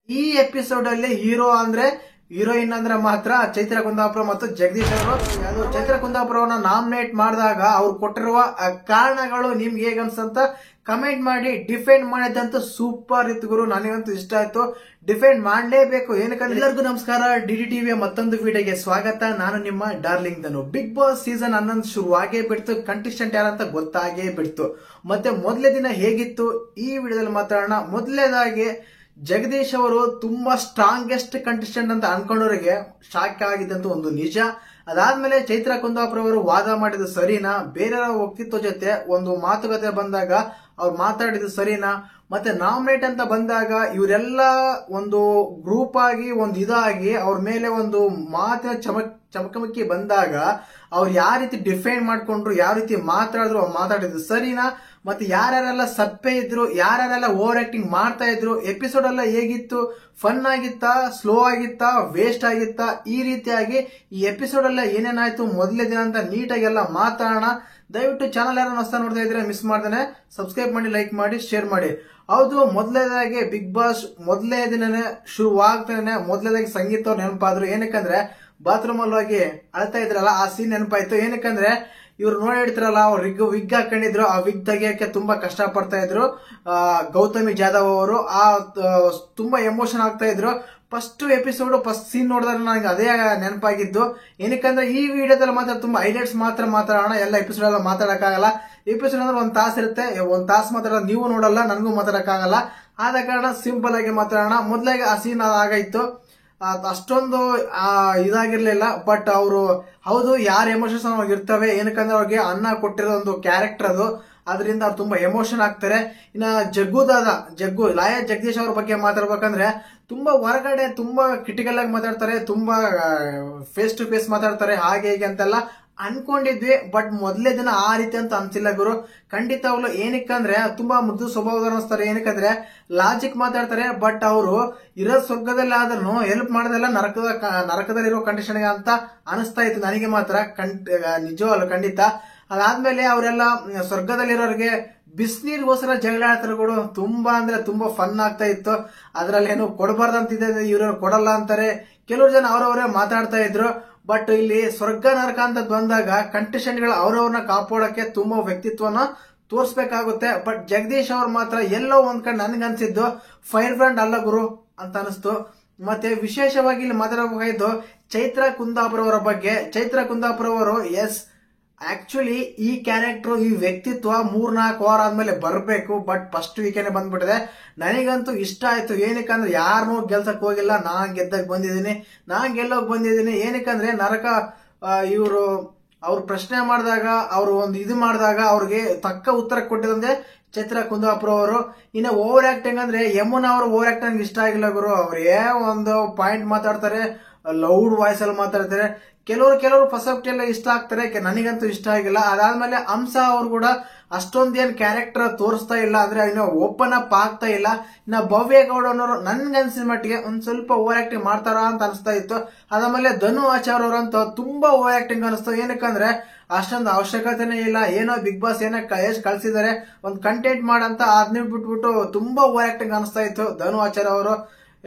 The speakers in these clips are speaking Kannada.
ಈ ಎಪಿಸೋಡ್ ಅಲ್ಲಿ ಹೀರೋ ಅಂದ್ರೆ ಹೀರೋಯಿನ್ ಅಂದ್ರೆ ಮಾತ್ರ ಚೈತ್ರ ಕುಂದಾಪುರ ಮತ್ತು ಜಗದೀಶ್ ಅವರು. ಚೈತ್ರ ಕುಂದಾಪುರ ಅವ್ರನ್ನ ನಾಮಿನೇಟ್ ಮಾಡಿದಾಗ ಅವ್ರು ಕೊಟ್ಟಿರುವ ಕಾರಣಗಳು ನಿಮ್ಗೆ ಹೇಗೆ ಅನ್ಸಂತ ಕಮೆಂಟ್ ಮಾಡಿ. ಡಿಫೆಂಡ್ ಮಾಡಿದಂತೂ ಸೂಪರ್ ಇತ್ತು ಗುರು, ನನಗಂತೂ ಇಷ್ಟ ಆಯ್ತು. ಡಿಫೆಂಡ್ ಮಾಡಲೇಬೇಕು, ಏನಕ್ಕಂದ್ರೆ ಎಲ್ಲರಿಗೂ ನಮಸ್ಕಾರ. ಡಿಡಿ ಟಿವಿಯ ಮತ್ತೊಂದು ವಿಡಿಯೋಗೆ ಸ್ವಾಗತ. ನಾನು ನಿಮ್ಮ ಡಾರ್ಲಿಂಗ್ ಧನು. ಬಿಗ್ ಬಾಸ್ ಸೀಸನ್ 11 ಶುರುವಾಗೇ ಬಿಡ್ತು. ಕಂಟೆಸ್ಟೆಂಟ್ ಯಾರಂತ ಗೊತ್ತಾಗೇ ಬಿಡ್ತು. ಮತ್ತೆ ಮೊದಲೇ ದಿನ ಹೇಗಿತ್ತು ಈ ವಿಡಿಯೋದಲ್ಲಿ ಮಾತಾಡೋಣ. ಮೊದಲನೇದಾಗಿ ಜಗದೀಶ್ ಅವರು ತುಂಬಾ ಸ್ಟ್ರಾಂಗೆಸ್ಟ್ ಕಂಟೆಸ್ಟೆಂಟ್ ಅಂತ ಅನ್ಕೊಂಡವರಿಗೆ ಶಾಕ್ ಆಗಿದ್ದಂತೂ ಒಂದು ನಿಜ. ಅದಾದ್ಮೇಲೆ ಚೈತ್ರ ಕುಂದಾಪುರ ಅವರು ವಾದ ಮಾಡಿದ್ದು ಸರಿನಾ, ಬೇರೆಯವರ ವ್ಯಕ್ತಿತ್ವ ಜೊತೆ ಒಂದು ಮಾತುಕತೆ ಬಂದಾಗ ಅವ್ರು ಮಾತಾಡಿದ್ದು ಸರಿನಾ, ಮತ್ತೆ ನಾಮಿನೇಟ್ ಅಂತ ಬಂದಾಗ ಇವರೆಲ್ಲ ಒಂದು ಗ್ರೂಪ್ ಆಗಿ ಒಂದು ಇದಾಗಿ ಅವ್ರ ಮೇಲೆ ಒಂದು ಮಾತಿನ ಚಮಕಮಕ್ಕಿ ಬಂದಾಗ ಅವ್ರು ಯಾವ ರೀತಿ ಡಿಫೈನ್ ಮಾಡ್ಕೊಂಡ್ರು, ಯಾವ ರೀತಿ ಮಾತಾಡಿದ್ರು, ಅವ್ರು ಮಾತಾಡಿದ್ದು ಸರಿನಾ, ಮತ್ತೆ ಯಾರ್ಯಾರೆಲ್ಲ ಸಪ್ಪೆ ಇದ್ರು, ಯಾರ್ಯಾರೆಲ್ಲ ಓವರ್ ಆಕ್ಟಿಂಗ್ ಮಾಡ್ತಾ ಇದ್ರು, ಎಪಿಸೋಡ್ ಎಲ್ಲ ಹೇಗಿತ್ತು, ಫನ್ ಆಗಿತ್ತಾ, ಸ್ಲೋ ಆಗಿತ್ತಾ, ವೇಸ್ಟ್ ಆಗಿತ್ತಾ, ಈ ರೀತಿಯಾಗಿ ಈ ಎಪಿಸೋಡ್ ಎಲ್ಲ ಏನೇನಾಯ್ತು ಮೊದಲೇ ದಿನ ಅಂತ ನೀಟಾಗೆಲ್ಲ ಮಾತಾಡೋಣ. ದಯವಿಟ್ಟು ಚಾನಲ್ ಯಾರು ಹೊಸ ನೋಡ್ತಾ ಇದ್ರೆ ಮಿಸ್ ಮಾಡ್ದೇನೆ ಸಬ್ಸ್ಕ್ರೈಬ್ ಮಾಡಿ, ಲೈಕ್ ಮಾಡಿ, ಶೇರ್ ಮಾಡಿ. ಹೌದು, ಮೊದಲನೇದಾಗಿ ಬಿಗ್ ಬಾಸ್ ಮೊದಲನೇ ದಿನನೇ ಶುರುವಾಗ್ತಾನೆ ಮೊದಲನೇದಾಗಿ ಸಂಗೀತ ಅವ್ರು ನೆನಪಾದ್ರು. ಏನಕ್ಕಂದ್ರೆ ಬಾತ್ರೂಮ್ ಅಲ್ಲಿ ಹೋಗಿ ಅಳ್ತಾ ಇದ್ರಲ್ಲ, ಆ ಸೀನ್ ನೆನಪಾಯ್ತು. ಏನಕ್ಕಂದ್ರೆ ಇವ್ರು ನೋಡಿರ್ತಾರಲ್ಲ, ಅವ್ರು ವಿಗ್ ಹಾಕೊಂಡಿದ್ರು, ಆ ವಿಗ್ ತೆಗಿಯಕ್ಕೆ ತುಂಬಾ ಕಷ್ಟ ಪಡ್ತಾ ಇದ್ರು ಗೌತಮಿ ಜಾಧವ್ ಅವರು. ತುಂಬಾ ಎಮೋಷನ್ ಆಗ್ತಾ ಇದ್ರು. ಫಸ್ಟ್ ಎಪಿಸೋಡ್ ಫಸ್ಟ್ ಸೀನ್ ನೋಡಿದ್ರೆ ನನಗೆ ಅದೇ ನೆನಪಾಗಿದ್ದು. ಏನಕ್ಕಂದ್ರೆ ಈ ವಿಡಿಯೋದಲ್ಲಿ ಮಾತ್ರ ತುಂಬಾ ಹೈಲೈಟ್ಸ್ ಮಾತ್ರ ಮಾತಾಡೋಣ, ಎಲ್ಲ ಎಪಿಸೋಡ್ ಎಲ್ಲ ಮಾತಾಡಕ್ಕಾಗಲ್ಲ. ಎಪಿಸೋಡ್ ಅಂದ್ರೆ ಒಂದ್ ತಾಸು ಇರುತ್ತೆ, ಒಂದ್ ತಾಸು ಮಾತಾಡೋದು ನೀವು ನೋಡಲ್ಲ, ನನಗೂ ಮಾತಾಡಕ್ಕಾಗಲ್ಲ. ಆದ ಕಾರಣ ಸಿಂಪಲ್ ಆಗಿ ಮಾತಾಡೋಣ. ಮೊದಲಾಗಿ ಆ ಸೀನ್ ಅದಾಗಾಯ್ತು, ಅಷ್ಟೊಂದು ಇದಾಗಿರ್ಲಿಲ್ಲ. ಬಟ್ ಅವರು ಹೌದು, ಯಾರ ಎಮೋಷನ್ಸ್ ಅವಾಗ ಇರ್ತವೆ. ಏನಕ್ಕಂದ್ರೆ ಅವ್ರಿಗೆ ಅನ್ನ ಕೊಟ್ಟಿರೋ ಒಂದು ಕ್ಯಾರೆಕ್ಟರ್ ಅದು, ಅದರಿಂದ ಅವ್ರು ತುಂಬಾ ಎಮೋಷನ್ ಆಗ್ತಾರೆ. ಇನ್ನ ಜಗ್ಗು ಲಾಯ ಜಗದೀಶ್ ಅವ್ರ ಬಗ್ಗೆ ಮಾತಾಡ್ಬೇಕಂದ್ರೆ ತುಂಬಾ ಹೊರಗಡೆ ತುಂಬಾ ಕ್ರಿಟಿಕಲ್ ಆಗಿ ಮಾತಾಡ್ತಾರೆ, ತುಂಬಾ ಫೇಸ್ ಟು ಫೇಸ್ ಮಾತಾಡ್ತಾರೆ, ಹಾಗೆ ಹೀಗೆ ಅಂತೆಲ್ಲ ಅನ್ಕೊಂಡಿದ್ವಿ. ಬಟ್ ಮೊದಲೇ ದಿನ ಆ ರೀತಿ ಅಂತ ಅನ್ಸಿಲ್ಲ ಗುರು, ಖಂಡಿತವಾಗ್ಲು. ಏನಕ್ಕಂದ್ರೆ ತುಂಬಾ ಮೃದು ಸ್ವಭಾವದ ಅನಿಸ್ತಾರೆ. ಏನಕ್ಕಂದ್ರೆ ಲಾಜಿಕ್ ಮಾತಾಡ್ತಾರೆ, ಬಟ್ ಅವರು ಇರೋ ಸ್ವರ್ಗದಲ್ಲಿ ಆದ್ರೂ ಹೆಲ್ಪ್ ಮಾಡೋದೆಲ್ಲ ನರಕದಲ್ಲಿರೋ ಕಂಡೀಷನ್ ಅಂತ ಅನಿಸ್ತಾ ಇತ್ತು ನನಗೆ ಮಾತ್ರ. ನಿಜವಲ್ಲ, ಖಂಡಿತ. ಅದಾದ್ಮೇಲೆ ಅವರೆಲ್ಲ ಸ್ವರ್ಗದಲ್ಲಿರೋರಿಗೆ ಬಿಸಿನೀರಿಗೋಸ್ಕರ ಜಗಳ ಆಡ್ತಾರೆ. ತುಂಬಾ ಅಂದ್ರೆ ತುಂಬಾ ಫನ್ ಆಗ್ತಾ ಇತ್ತು. ಅದ್ರಲ್ಲಿ ಏನು ಕೊಡಬಾರ್ದಂತಿದೆ, ಇವ್ರು ಕೊಡಲ್ಲ ಅಂತಾರೆ. ಕೆಲವರು ಜನ ಅವರವರೇ ಮಾತಾಡ್ತಾ ಇದ್ರು. ಬಟ್ ಇಲ್ಲಿ ಸ್ವರ್ಗ ನರಕ ಅಂತ ಬಂದಾಗ ಕಂಟೆಸ್ಟೆಂಟ್ ಗಳು ಅವ್ರವ್ರನ್ನ ಕಾಪಾಡೋಕೆ ತುಂಬಾ ವ್ಯಕ್ತಿತ್ವನ ತೋರಿಸಬೇಕಾಗುತ್ತೆ. ಬಟ್ ಜಗದೀಶ್ ಅವ್ರು ಮಾತ್ರ ಎಲ್ಲೋ ಒಂದ್ ಕಡೆ ನನ್ಗನ್ಸಿದ್ದು ಫೈರ್ ಬ್ರ್ಯಾಂಡ್ ಅಲ್ಲ ಗುರು ಅಂತ ಅನಿಸ್ತು. ಮತ್ತೆ ವಿಶೇಷವಾಗಿ ಇಲ್ಲಿ ಮಾತಾಡಬೇಕಾಗಿದ್ದು ಚೈತ್ರ ಕುಂದಾಪುರ ಅವರ ಬಗ್ಗೆ. ಚೈತ್ರ ಕುಂದಾಪುರ ಅವರು ಆಕ್ಚುಲಿ ಈ ಕ್ಯಾರೆಕ್ಟರ್, ಈ ವ್ಯಕ್ತಿತ್ವ 3-4 ವಾರ ಆದ್ಮೇಲೆ ಬರಬೇಕು. ಬಟ್ ಫಸ್ಟ್ ವೀಕೆಂಡ್ ಬಂದ್ಬಿಟ್ಟಿದೆ. ನನಗಂತೂ ಇಷ್ಟ ಆಯ್ತು. ಏನಕ್ಕಂದ್ರೆ ಯಾರನ್ನೂ ಗೆಲ್ಸಕ್ ಹೋಗಿಲ್ಲ, ನಾನ್ ಗೆದ್ದಕ್ ಬಂದಿದ್ದೀನಿ, ನಾನ್ ಗೆಲ್ಲೋಕ್ ಬಂದಿದ್ದೀನಿ. ಏನಕ್ಕಂದ್ರೆ ನರಕ ಇವರು ಅವ್ರು ಪ್ರಶ್ನೆ ಮಾಡಿದಾಗ, ಅವ್ರು ಒಂದು ಇದು ಮಾಡಿದಾಗ ಅವ್ರಿಗೆ ತಕ್ಕ ಉತ್ತರ ಕೊಟ್ಟಿದಂದ್ರೆ ಚೈತ್ರ ಕುಂದಾಪುರ ಅವರು. ಇನ್ನ ಓವರ್ ಆಕ್ಟಿಂಗ್ ಅಂದ್ರೆ ಯಮುನಾ ಅವರು ಓವರ್ ಆಕ್ಟಿಂಗ್ ಇಷ್ಟ ಆಗಿಲ್ಲ ಗುರು. ಅವ್ರೇ ಒಂದು ಪಾಯಿಂಟ್ ಮಾತಾಡ್ತಾರೆ, ಲೌಡ್ ವಾಯ್ಸ್ ಅಲ್ಲಿ ಮಾತಾಡ್ತಾರೆ. ಕೆಲವರು ಫಸ್ಟ್ ಎಲ್ಲ ಇಷ್ಟ ಆಗ್ತಾರೆ, ನನಗಂತೂ ಇಷ್ಟ ಆಗಿಲ್ಲ. ಅದಾದ್ಮೇಲೆ ಹಂಸ ಅವರು ಕೂಡ ಅಷ್ಟೊಂದೇನ್ ಕ್ಯಾರೆಕ್ಟರ್ ತೋರಿಸ್ತಾ ಇಲ್ಲ, ಅಂದ್ರೆ ಇನ್ನು ಓಪನ್ ಅಪ್ ಆಗ್ತಾ ಇಲ್ಲ. ಇನ್ನ ಭವ್ಯ ಗೌಡನವರು ನನ್ಗನ್ಸಿದ ಮಟ್ಟಿಗೆ ಒಂದ್ ಸ್ವಲ್ಪ ಓವರ್ ಆಕ್ಟಿಂಗ್ ಮಾಡ್ತಾರ ಅಂತ ಅನಿಸ್ತಾ ಇತ್ತು. ಅದಾದ್ಮೇಲೆ ಧನು ಆಚಾರ್ ಅವರಂತ ತುಂಬಾ ಓವರ್ ಆಕ್ಟಿಂಗ್ ಅನಿಸ್ತು. ಏನಕ್ಕಂದ್ರೆ ಅಷ್ಟೊಂದು ಅವಶ್ಯಕತೆನೇ ಇಲ್ಲ, ಏನೋ ಬಿಗ್ ಬಾಸ್ ಏನೋ ಕಳ್ಸಿದಾರೆ ಒಂದ್ ಕಂಟೆಂಟ್ ಮಾಡಂತ ಅದನ್ನ ಬಿಟ್ಬಿಟ್ಟು ತುಂಬಾ ಓವರ್ ಆಕ್ಟಿಂಗ್ ಅನಿಸ್ತಾ ಇತ್ತು ಧನು ಆಚಾರ್ ಅವರು.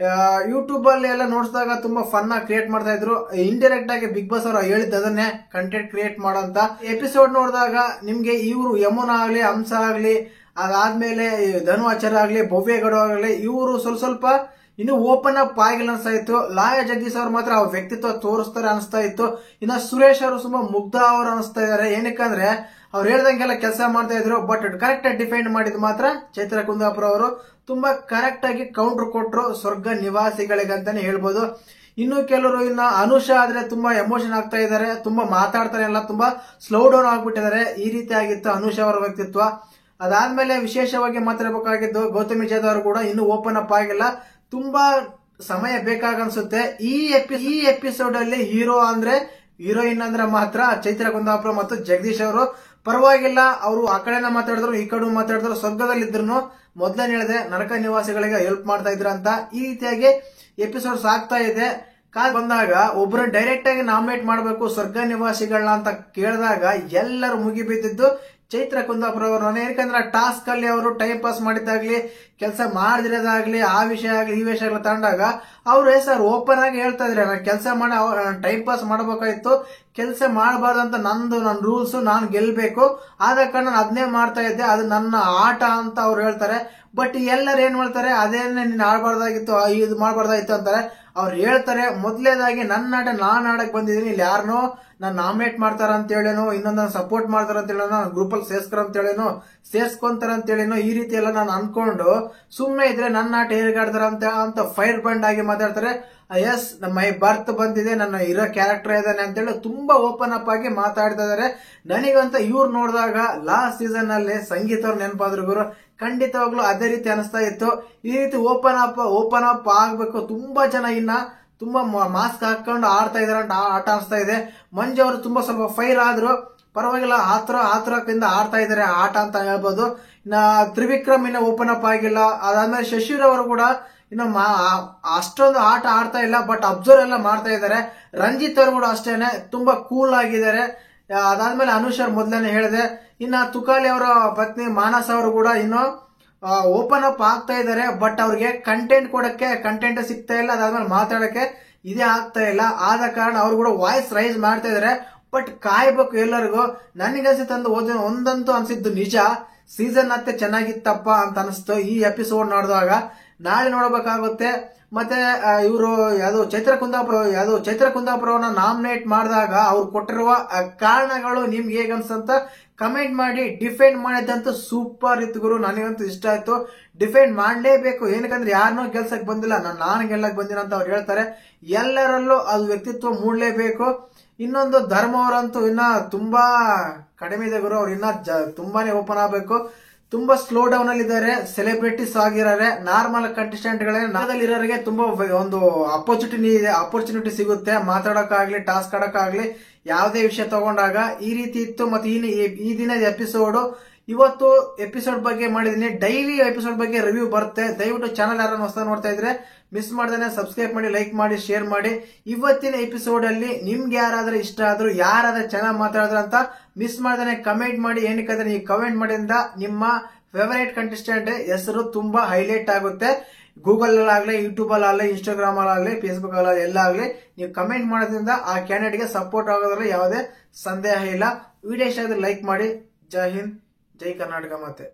ಯೂಟ್ಯೂಬ್ ಅಲ್ಲಿ ಎಲ್ಲ ನೋಡಿಸಿದಾಗ ತುಂಬಾ ಫನ್ ಆಗಿ ಕ್ರಿಯೇಟ್ ಮಾಡ್ತಾ ಇದ್ರು. ಇಂಡೈರೆಕ್ಟ್ ಆಗಿ ಬಿಗ್ ಬಾಸ್ ಅವರು ಹೇಳಿದ ಅದನ್ನೇ ಕಂಟೆಂಟ್ ಕ್ರಿಯೇಟ್ ಮಾಡೋಂತ. ಎಪಿಸೋಡ್ ನೋಡಿದಾಗ ನಿಮ್ಗೆ ಇವರು ಯಮುನಾ ಆಗ್ಲಿ, ಹಂಸ ಆಗ್ಲಿ, ಅದಾದ್ಮೇಲೆ ಧನು ಆಚಾರ ಆಗ್ಲಿ, ಭವ್ಯಗೌಡ ಆಗ್ಲಿ, ಇವರು ಸ್ವಲ್ಪ ಇನ್ನು ಓಪನ್ ಅಪ್ ಆಗಿಲ್ಲ ಅನ್ಸ್ತಾ ಇತ್ತು. ಲಾಯ ಜಗದೀಶ್ ಅವ್ರು ಮಾತ್ರ ಅವ್ರ ವ್ಯಕ್ತಿತ್ವ ತೋರಿಸ್ತಾರೆ ಅನಿಸ್ತಾ ಇತ್ತು. ಇನ್ನ ಸುರೇಶ್ ಅವರು ತುಂಬಾ ಮುಗ್ಧ ಅವರು ಅನಿಸ್ತಾ ಇದಾರೆ. ಏನಕ್ಕಂದ್ರೆ ಅವ್ರು ಹೇಳ್ದಂಗೆಲ್ಲ ಕೆಲಸ ಮಾಡ್ತಾ ಇದ್ರು. ಬಟ್ ಕರೆಕ್ಟ್ ಆಗಿ ಡಿಫೈನ್ ಮಾಡಿದ್ ಮಾತ್ರ ಚೈತ್ರ ಕುಂದಾಪುರ ಅವರು ತುಂಬಾ ಕರೆಕ್ಟ್ ಆಗಿ ಕೌಂಟರ್ ಕೊಟ್ರು ಸ್ವರ್ಗ ನಿವಾಸಿಗಳಿಗೆ ಅಂತಾನೆ ಹೇಳ್ಬೋದು. ಇನ್ನು ಕೆಲವರು ಇನ್ನ ಅನುಷಾ ಆದ್ರೆ ತುಂಬಾ ಎಮೋಷನ್ ಆಗ್ತಾ ಇದಾರೆ, ತುಂಬಾ ಮಾತಾಡ್ತಾರೆ, ಎಲ್ಲ ತುಂಬಾ ಸ್ಲೋ ಡೌನ್ ಆಗ್ಬಿಟ್ಟಿದ್ದಾರೆ. ಈ ರೀತಿ ಆಗಿತ್ತು ಅನುಷಾ ಅವರ ವ್ಯಕ್ತಿತ್ವ. ಅದಾದ್ಮೇಲೆ ವಿಶೇಷವಾಗಿ ಮಾತಾಡಬೇಕಾಗಿದ್ದು ಗೌತಮಿ ಜಾಧವ್ ಅವರು ಕೂಡ ಇನ್ನೂ ಓಪನ್ ಅಪ್ ಆಗಿಲ್ಲ, ತುಂಬಾ ಸಮಯ ಬೇಕಾಗನ್ಸುತ್ತೆ. ಈ ಎಪಿಸೋಡ್ ಅಲ್ಲಿ ಹೀರೋ ಅಂದ್ರೆ ಹೀರೋಯಿನ್ ಅಂದ್ರೆ ಮಾತ್ರ ಚೈತ್ರ ಕುಂದಾಪುರ ಮತ್ತು ಜಗದೀಶ್ ಅವರು. ಪರವಾಗಿಲ್ಲ, ಅವರು ಆ ಕಡೆನ ಮಾತಾಡಿದ್ರು, ಈ ಕಡೆ ಮಾತಾಡಿದ್ರು. ಸ್ವರ್ಗದಲ್ಲಿದ್ರು ಮೊದಲನೇ ಹೇಳಿದೆ ನರಕ ನಿವಾಸಿಗಳಿಗೆ ಹೆಲ್ಪ್ ಮಾಡ್ತಾ ಇದ್ರ ಅಂತ. ಈ ರೀತಿಯಾಗಿ ಎಪಿಸೋಡ್ಸ್ ಆಗ್ತಾ ಇದೆ. ಕಾಲ್ ಬಂದಾಗ ಒಬ್ಬರು ಡೈರೆಕ್ಟ್ ಆಗಿ ನಾಮಿನೇಟ್ ಮಾಡಬೇಕು ಸ್ವರ್ಗ ನಿವಾಸಿಗಳನ್ನ ಅಂತ ಕೇಳಿದಾಗ ಎಲ್ಲರೂ ಮುಗಿಬಿದ್ದಿದ್ದು ಚೈತ್ರ ಕುಂದಾಪುರ ಅವರು. ಯಾಕಂದ್ರೆ ಟಾಸ್ಕ್ ಅಲ್ಲಿ ಅವರು ಟೈಮ್ ಪಾಸ್ ಮಾಡಿದ್ದಾಗ್ಲಿ, ಕೆಲಸ ಮಾಡಿದಿರೋದಾಗ್ಲಿ, ಆ ವಿಷಯ ಆಗ್ಲಿ ಈ ವಿಷಯ ಆಗ್ಲಿ ತಗೊಂಡಾಗ ಅವ್ರು ಸರ್ ಓಪನ್ ಆಗಿ ಹೇಳ್ತಾ ಇದ್ರೆ, ನಾನು ಕೆಲಸ ಮಾಡಿ ಟೈಮ್ ಪಾಸ್ ಮಾಡಬೇಕಾಯ್ತು, ಕೆಲಸ ಮಾಡಬಾರ್ದಂತ ನನ್ನ ರೂಲ್ಸ್, ನಾನು ಗೆಲ್ಬೇಕು, ಆದ ಕಾರಣ ನಾನು ಅದನ್ನೇ ಮಾಡ್ತಾ ಇದ್ದೆ, ಅದು ನನ್ನ ಆಟ ಅಂತ ಅವ್ರು ಹೇಳ್ತಾರೆ. ಬಟ್ ಎಲ್ಲರೂ ಏನ್ ಮಾಡ್ತಾರೆ, ಅದೇನೆ ನೀನ್ ಆಡಬಾರ್ದಾಗಿತ್ತು, ಇದು ಮಾಡಬಾರ್ದಾಗಿತ್ತು ಅಂತಾರೆ. ಅವ್ರು ಹೇಳ್ತಾರೆ ಮೊದಲೇದಾಗಿ ನನ್ನ ಆಟ ನಾನ್ ಆಡಕ್ ಬಂದಿದ್ದೀನಿ, ಇಲ್ಲಿ ಯಾರನೋ ನಾನು ನಾಮಿನೇಟ್ ಮಾಡ್ತಾರ ಅಂತ ಹೇಳೇನೋ, ಇನ್ನೊಂದ್ ಸಪೋರ್ಟ್ ಮಾಡ್ತಾರ ಅಂತ ಹೇಳೇನೋ, ಗ್ರೂಪ್ ಅಲ್ಲಿ ಸೇರ್ಸ್ಕರ ಅಂತ ಹೇಳೇನೋ, ಸೇರ್ಸ್ಕೊಂತಾರ ಅಂತ ಹೇಳೇನೋ, ಈ ರೀತಿ ಎಲ್ಲ ನಾನು ಅನ್ಕೊಂಡು ಸುಮ್ಮನೆ ಇದ್ರೆ ನನ್ನ ಆಟ ಹೇಗಾಡ್ತಾರ ಅಂತ ಫೈರ್ ಬಂಡ್ ಆಗಿ ಮಾತಾಡ್ತಾರೆ. ಎಸ್, ಮೈ ಬರ್ತ್ ಬಂದಿದೆ, ನನ್ನ ಇರೋ ಕ್ಯಾರೆಕ್ಟರ್ ಇದ್ದಾನೆ ಅಂತೇಳಿ ತುಂಬಾ ಓಪನ್ ಅಪ್ ಆಗಿ ಮಾತಾಡ್ತಾ ಇದಾರೆ. ನನಗಂತ ಇವ್ರು ನೋಡಿದಾಗ ಲಾಸ್ಟ್ ಸೀಸನ್ ಅಲ್ಲಿ ಸಂಗೀತ ಅವ್ರು ನೆನಪಾದ್ರು ಗುರು, ಖಂಡಿತವಾಗ್ಲೂ ಅದೇ ರೀತಿ ಅನಿಸ್ತಾ ಇತ್ತು. ಈ ರೀತಿ ಓಪನ್ ಅಪ್ ಆಗ್ಬೇಕು. ತುಂಬಾ ಜನ ಇನ್ನ ತುಂಬಾ ಮಾಸ್ಕ್ ಹಾಕೊಂಡು ಆಡ್ತಾ ಇದಾರೆ, ಆಟ ಅನಿಸ್ತಾ ಇದೆ. ಮಂಜು ಅವರು ತುಂಬಾ ಸ್ವಲ್ಪ ಫೈರ್ ಆದ್ರು, ಪರವಾಗಿಲ್ಲ, ಆತುರದಿಂದ ಆಡ್ತಾ ಇದಾರೆ ಆಟ ಅಂತ ಹೇಳ್ಬೋದು. ಇನ್ನ ತ್ರಿವಿಕ್ರಮ್ ಇನ್ನ ಓಪನ್ ಅಪ್ ಆಗಿಲ್ಲ. ಅದಾದ್ಮೇಲೆ ಶಶಿರ್ ಅವರು ಕೂಡ ಇನ್ನು ಅಷ್ಟೊಂದು ಆಟ ಆಡ್ತಾ ಇಲ್ಲ, ಬಟ್ ಅಬ್ಸರ್ವ್ ಎಲ್ಲ ಮಾಡ್ತಾ ಇದ್ದಾರೆ. ರಂಜಿತ್ ಅವರು ಕೂಡ ಅಷ್ಟೇನೆ ತುಂಬಾ ಕೂಲ್ ಆಗಿದ್ದಾರೆ. ಅದಾದ್ಮೇಲೆ ಅನುಷರ್ ಮೊದ್ಲೇನೆ ಹೇಳಿದೆ. ಇನ್ನ ತುಕಾಲಿ ಅವರ ಪತ್ನಿ ಮಾನಸ್ ಅವರು ಕೂಡ ಇನ್ನು ಓಪನ್ ಅಪ್ ಆಗ್ತಾ ಇದ್ದಾರೆ, ಬಟ್ ಅವ್ರಿಗೆ ಕಂಟೆಂಟ್ ಕೊಡಕ್ಕೆ ಕಂಟೆಂಟ್ ಸಿಗ್ತಾ ಇಲ್ಲ. ಅದಾದ್ಮೇಲೆ ಮಾತಾಡಕ್ಕೆ ಇದೇ ಆಗ್ತಾ ಇಲ್ಲ. ಆದ ಕಾರಣ ಅವ್ರು ಕೂಡ ವಾಯ್ಸ್ ರೈಸ್ ಮಾಡ್ತಾ ಇದಾರೆ. ಬಟ್ ಕಾಯ್ಬೇಕು ಎಲ್ಲರಿಗೂ. ನನಗನ್ಸಿತ್ತಂದು ಒಂದಂತೂ ಅನ್ಸಿದ್ದು ನಿಜ, ಸೀಸನ್ ಹತ್ತೆ ಚೆನ್ನಾಗಿತ್ತಪ್ಪ ಅಂತ ಅನಿಸ್ತು ಈ ಎಪಿಸೋಡ್ ನೋಡಿದಾಗ. ನಾಳೆ ನೋಡಬೇಕಾಗುತ್ತೆ. ಮತ್ತೆ ಇವರು ಚೈತ್ರ ಕುಂದಾಪುರವನ್ನ ನಾಮಿನೇಟ್ ಮಾಡಿದಾಗ ಅವ್ರು ಕೊಟ್ಟಿರುವ ಕಾರಣಗಳು ನಿಮ್ಗೆ ಹೇಗೆ ಅನ್ಸಂತ ಕಮೆಂಟ್ ಮಾಡಿ. ಡಿಫೆಂಡ್ ಮಾಡಿದಂತೂ ಸೂಪರ್ ಇತ್ತು ಗುರು, ನನಗಂತೂ ಇಷ್ಟ ಆಯ್ತು. ಡಿಫೆಂಡ್ ಮಾಡಲೇಬೇಕು, ಏನಕ್ಕಂದ್ರೆ ಯಾರನ್ನೂ ಗೆಲ್ಸಕ್ ಬಂದಿಲ್ಲ, ನಾನು ಗೆಲ್ಲಕ್ ಬಂದಿನ ಅಂತ ಅವ್ರು ಹೇಳ್ತಾರೆ. ಎಲ್ಲರಲ್ಲೂ ಅದು ವ್ಯಕ್ತಿತ್ವ ಮೂಡಲೇಬೇಕು. ಇನ್ನೊಂದು ಧರ್ಮ ಅವರಂತೂ ಇನ್ನ ತುಂಬಾ ಕಡಿಮೆ ಇದೆ ಗುರು, ಅವ್ರು ಇನ್ನ ತುಂಬಾನೇ ಓಪನ್ ಆಗಬೇಕು. ತುಂಬಾ ಸ್ಲೋ ಡೌನ್ ಅಲ್ಲಿ ಇದ್ದಾರೆ, ಸೆಲೆಬ್ರಿಟೀಸ್ ಆಗಿದ್ದಾರೆ. ನಾರ್ಮಲ್ ಕಂಟೆಸ್ಟೆಂಟ್ ಗಳೇ ಇರೋರಿಗೆ ತುಂಬಾ ಒಂದು ಅಪರ್ಚುನಿಟಿ ಸಿಗುತ್ತೆ, ಮಾತಾಡಕ್ಕಾಗ್ಲಿ, ಟಾಸ್ಕ್ ಆಡಕ್ಕಾಗ್ಲಿ, ಯಾವುದೇ ವಿಷಯ ತಗೊಂಡಾಗ ಈ ರೀತಿ ಇತ್ತು. ಮತ್ತೆ ಈ ದಿನದ ಎಪಿಸೋಡ್, ಇವತ್ತು ಎಪಿಸೋಡ್ ಬಗ್ಗೆ ಮಾಡಿದೀನಿ. ಡೈಲಿ ಎಪಿಸೋಡ್ ಬಗ್ಗೆ ರಿವ್ಯೂ ಬರುತ್ತೆ. ದಯವಿಟ್ಟು ಚಾನಲ್ ಯಾರನ್ನ ಹೊಸ ನೋಡ್ತಾ ಇದ್ರೆ ಮಿಸ್ ಮಾಡ್ದೇನೆ ಸಬ್ಸ್ಕ್ರೈಬ್ ಮಾಡಿ, ಲೈಕ್ ಮಾಡಿ, ಶೇರ್ ಮಾಡಿ. ಇವತ್ತಿನ ಎಪಿಸೋಡ್ ಅಲ್ಲಿ ನಿಮ್ಗೆ ಯಾರಾದ್ರೂ ಇಷ್ಟ ಆದ್ರು, ಯಾರಾದ್ರೂ ಚೆನ್ನಾಗಿ ಮಾತಾಡಿದ್ರು ಅಂತ ಮಿಸ್ ಮಾಡ್ದೇನೆ ಕಮೆಂಟ್ ಮಾಡಿ. ಏನಕ್ಕಂದ್ರೆ ಈ ಕಮೆಂಟ್ ಮಾಡಿಂದ ನಿಮ್ಮ ಫೇವರೇಟ್ ಕಂಟೆಸ್ಟೆಂಟ್ ಹೆಸರು ತುಂಬಾ ಹೈಲೈಟ್ ಆಗುತ್ತೆ. ಗೂಗಲ್ ಅಲ್ಲಾಗ್ಲಿ, ಯೂಟ್ಯೂಬ್ ಅಲ್ಲಾಗ್ಲಿ, ಇನ್ಸ್ಟಾಗ್ರಾಮ್ ಅಲ್ಲಾಗ್ಲಿ, ಫೇಸ್ಬುಕ್ ಅಲ್ಲಾಗ್ಲಿ, ಎಲ್ಲ ಆಗ್ಲಿ ನೀವು ಕಮೆಂಟ್ ಮಾಡೋದ್ರಿಂದ ಆ ಕ್ಯಾಂಡಿಡೇಟ್ ಗೆ ಸಪೋರ್ಟ್ ಆಗೋದ್ರಲ್ಲಿ ಯಾವುದೇ ಸಂದೇಹ ಇಲ್ಲ. ವಿಡಿಯೋ ಇಷ್ಟ ಆದ್ರೆ ಲೈಕ್ ಮಾಡಿ. ಜೈ ಹಿಂದ್, ಜೈ ಕರ್ನಾಟಕ. ಮತ್ತೆ